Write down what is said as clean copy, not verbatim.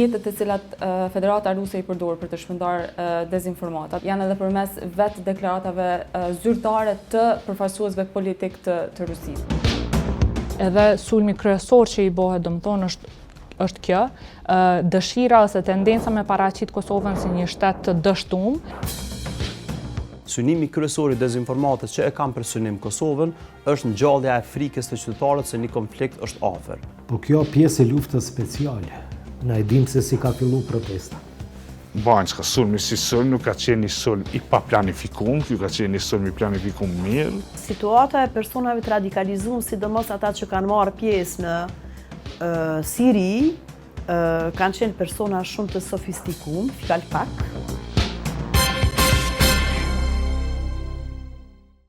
mjetet të cilat Federata Ruse i përdor për të shpërndar dezinformatat janë edhe përmes vetë deklaratave zyrtare të përfaqësuesve politik të Rusisë. Edhe sulmi kryesor që i bëhet, domethënë, është kjo, dëshira ose tendenca me paraqit Kosovën si një shtet të dështuar. Synimi kryesor i dezinformatës që e kam për synim Kosovën është ngjallja e frikës të qytetarëve se një konflikt është afër. Po kjo pjesë e luftës speciale. Na e dim se si ka filluar protesta. Banjska sulmi si sulm nuk ka qenë një sulm i paplanifikuar, ky ka qenë një sulm i planifikuar mirë. Situata e personave të radikalizuar, sidomos ata që kanë marrë pjesë në Siri, kanë qenë persona shumë të sofistikuar, fjalë pak.